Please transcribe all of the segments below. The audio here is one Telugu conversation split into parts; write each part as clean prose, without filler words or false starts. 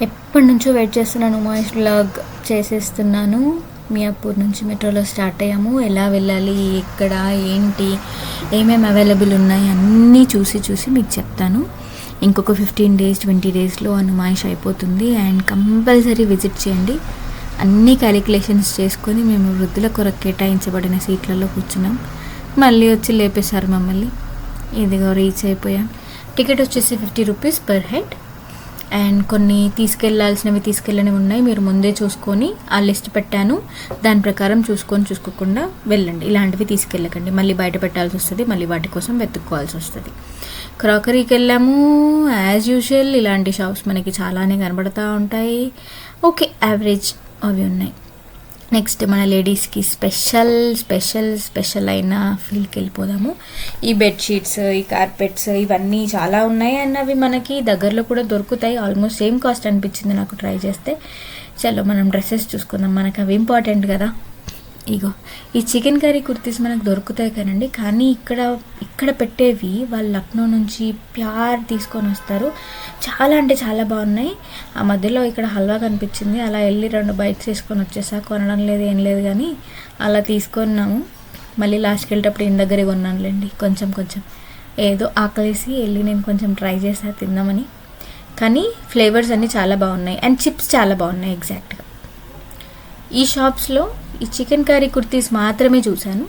ఎప్పటి నుంచో వెయిట్ చేస్తున్నాను, ఉమాయిష్ వ్లాగ్ చేసేస్తున్నాను. మియాపూర్ నుంచి మెట్రోలో స్టార్ట్ అయ్యాము. ఎలా వెళ్ళాలి, ఎక్కడ, ఏంటి, ఏమేమి అవైలబుల్ ఉన్నాయి అన్నీ చూసి మీకు చెప్తాను. ఇంకొక 15 days 20 daysలో నుమాయిష్ అయిపోతుంది. అండ్ కంపల్సరీ విజిట్ చేయండి. అన్ని క్యాలిక్యులేషన్స్ చేసుకొని మేము వృద్ధుల కొరకు కేటాయించబడిన సీట్లలో కూర్చున్నాం. మళ్ళీ వచ్చి లేపేశారు మమ్మల్ని. ఇదిగో రీచ్ అయిపోయాం. టికెట్ వచ్చేసి 50 rupees per head. అండ్ కొన్ని తీసుకెళ్ళనివి ఉన్నాయి. మీరు ముందే చూసుకొని ఆ లిస్ట్ పెట్టాను, దాని ప్రకారం చూసుకోకుండా వెళ్ళండి. ఇలాంటివి తీసుకెళ్ళకండి, మళ్ళీ బయట పెట్టాల్సి వస్తుంది, మళ్ళీ వాటి కోసం వెతుక్కోవాల్సి వస్తుంది. క్రాకరీకి వెళ్ళాము. యాజ్ యూజువల్ ఇలాంటి షాప్స్ మనకి చాలానే కనబడుతూ ఉంటాయి. ఓకే, యావరేజ్ అవి ఉన్నాయి. నెక్స్ట్ మన లేడీస్కి స్పెషల్ అయిన ఫీల్డ్కి వెళ్ళిపోదాము. ఈ బెడ్షీట్స్, ఈ కార్పెట్స్ ఇవన్నీ చాలా ఉన్నాయి. అండ్ అవి మనకి దగ్గరలో కూడా దొరుకుతాయి. ఆల్మోస్ట్ సేమ్ కాస్ట్ అనిపించింది నాకు ట్రై చేస్తే. చలో మనం డ్రెస్సెస్ చూసుకుందాం, మనకు అవి ఇంపార్టెంట్ కదా. ఇగో ఈ చికెన్ కర్రీ కుర్తీస్ మనకు దొరుకుతాయి కానండి, కానీ ఇక్కడ పెట్టేవి వాళ్ళు లక్నో నుంచి ప్యార్ తీసుకొని వస్తారు. చాలా అంటే చాలా బాగున్నాయి. ఆ మధ్యలో ఇక్కడ హల్వా కనిపించింది, అలా వెళ్ళి 2 bites తీసుకొని వచ్చేసా. కొనడం లేదు ఏం లేదు, కానీ అలా తీసుకున్నాము. మళ్ళీ లాస్ట్కి వెళ్ళేటప్పుడు ఇంటి దగ్గరే కొన్నానులేండి. కొంచెం ఏదో ఆకలేసి వెళ్ళి నేను కొంచెం ట్రై చేసా తిందామని. కానీ ఫ్లేవర్స్ అన్నీ చాలా బాగున్నాయి. అండ్ చిప్స్ చాలా బాగున్నాయి. ఎగ్జాక్ట్గా ఈ షాప్స్లో ఈ చికెన్ కర్రీ కుర్తీస్ మాత్రమే చూశాను.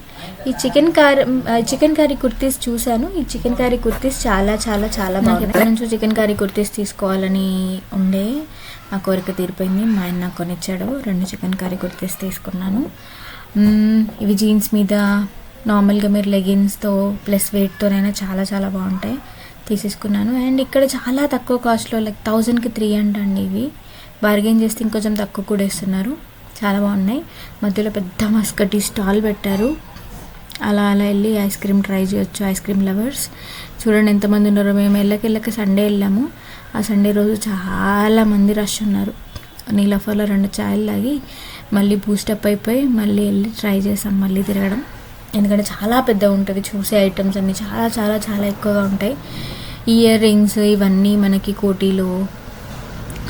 ఈ చికెన్ కర్రీ కుర్తీస్ చూశాను. ఈ చికెన్ కర్రీ కుర్తీస్ చాలా చాలా చాలా బాగున్నాయి. ఎప్పటి నుంచో చికెన్ కర్రీ కుర్తీస్ తీసుకోవాలని ఉండే, ఆ కోరిక తీరిపోయింది. మా ఆయన నాకు కొనిచ్చాడు. 2 చికెన్ కర్రీ కుర్తీస్ తీసుకున్నాను. ఇవి జీన్స్ మీద నార్మల్గా మీరు లెగిన్స్తో ప్లస్ వెయిట్తోనైనా చాలా చాలా బాగుంటాయి. తీసేసుకున్నాను. అండ్ ఇక్కడ చాలా తక్కువ కాస్ట్లో, లైక్ 1000కి 3 అంటండి. ఇవి బార్గెన్ చేస్తే ఇంకొంచెం తక్కువ కూడా ఇస్తున్నారు. చాలా బాగున్నాయి. మధ్యలో పెద్ద మస్కటీ స్టాల్ పెట్టారు. అలా వెళ్ళి ఐస్ క్రీమ్ ట్రై చేయొచ్చు. ఐస్ క్రీమ్ లవర్స్ చూడండి ఎంతమంది ఉన్నారో. మేము వెళ్ళక సండే వెళ్ళాము. ఆ సండే రోజు చాలా మంది రష్ ఉన్నారు. నీలఫర్లో 2 చాయలు తాగి మళ్ళీ బూస్టప్ అయిపోయి మళ్ళీ వెళ్ళి ట్రై చేసాం మళ్ళీ తిరగడం. ఎందుకంటే చాలా పెద్దగా ఉంటుంది. చూసే ఐటమ్స్ అన్నీ చాలా చాలా చాలా ఎక్కువగా ఉంటాయి. ఇయర్ రింగ్స్ ఇవన్నీ మనకి కోటీలో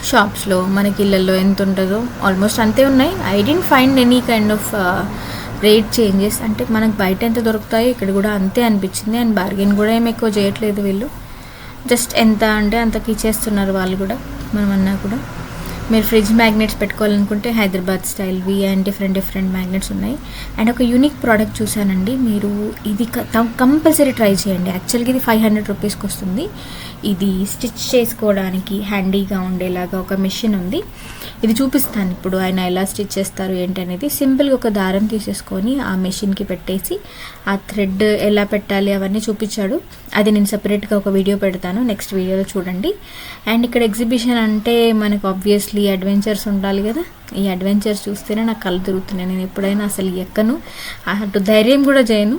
షాప్స్లో మనకి ఇళ్ళల్లో ఎంత ఉంటుందో ఆల్మోస్ట్ అంతే ఉన్నాయి. I didn't find any kind of rate changes. అంటే మనకు బయట ఎంత దొరుకుతాయో ఇక్కడ కూడా అంతే అనిపించింది. అండ్ బార్గెన్ కూడా ఏమి ఎక్కువ చేయట్లేదు వీళ్ళు. జస్ట్ ఎంత అంటే అంతకి ఇచ్చేస్తున్నారు వాళ్ళు కూడా. మనం అన్నా కూడా మీరు ఫ్రిడ్జ్ మ్యాగ్నెట్స్ పెట్టుకోవాలనుకుంటే హైదరాబాద్ స్టైల్వి అండ్ డిఫరెంట్ మ్యాగ్నెట్స్ ఉన్నాయి. అండ్ ఒక యూనిక్ ప్రోడక్ట్ చూసానండి. మీరు ఇది కంపల్సరీ ట్రై చేయండి. యాక్చువల్గా ఇది 500 రూపీస్కి వస్తుంది. ఇది స్టిచ్ చేసుకోవడానికి హ్యాండీగా ఉండేలాగా ఒక మెషిన్ ఉంది. ఇది చూపిస్తాను ఇప్పుడు ఆయన ఎలా స్టిచ్ చేస్తారు ఏంటి అనేది. సింపుల్గా ఒక దారం తీసేసుకొని ఆ మెషిన్కి పెట్టేసి ఆ థ్రెడ్ ఎలా పెట్టాలి అవన్నీ చూపించాడు. అది నేను సపరేట్గా ఒక వీడియో పెడతాను, నెక్స్ట్ వీడియోలో చూడండి. అండ్ ఇక్కడ ఎగ్జిబిషన్ అంటే మనకు ఆబ్వియస్లీ అడ్వెంచర్స్ ఉండాలి కదా. ఈ అడ్వెంచర్స్ చూస్తేనే నాకు కళ్ళు తిరుగుతున్నాయి. నేను ఎప్పుడైనా అసలు ఎక్కను, అటు ధైర్యం కూడా చేయను.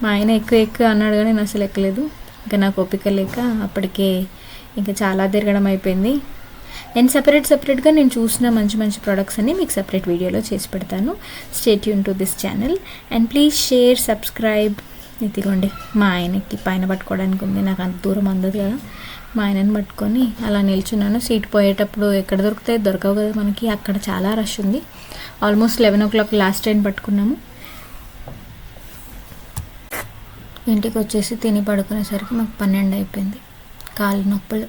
మా ఆయన ఎక్కువ అన్నాడు కానీ నేను అసలు ఎక్కలేదు. ఇంకా నాకు ఓపిక లేక అప్పటికే ఇంకా చాలా తిరగడం అయిపోయింది. నేను సపరేట్గా నేను చూసిన మంచి ప్రోడక్ట్స్ అన్నీ మీకు సపరేట్ వీడియోలో చేసి పెడతాను. Stay tune to this channel and please share, subscribe. ఇదిగోండి మా ఆయనకి పైన పట్టుకోవడానికి ఉంది, నాకు అంత దూరం అందదు కదా. మా ఆయనని పట్టుకొని అలా నిల్చున్నాను. సీట్ పోయేటప్పుడు ఎక్కడ దొరుకుతాయి, దొరకవు కదా మనకి. అక్కడ చాలా రష్ ఉంది. ఆల్మోస్ట్ 11 o'clock లాస్ట్ ట్రైన్ పట్టుకున్నాము. ఇంటికి వచ్చేసి తిని పడుకునేసరికి మాకు 12 అయిపోయింది. కాళ్ళు నొప్పులు.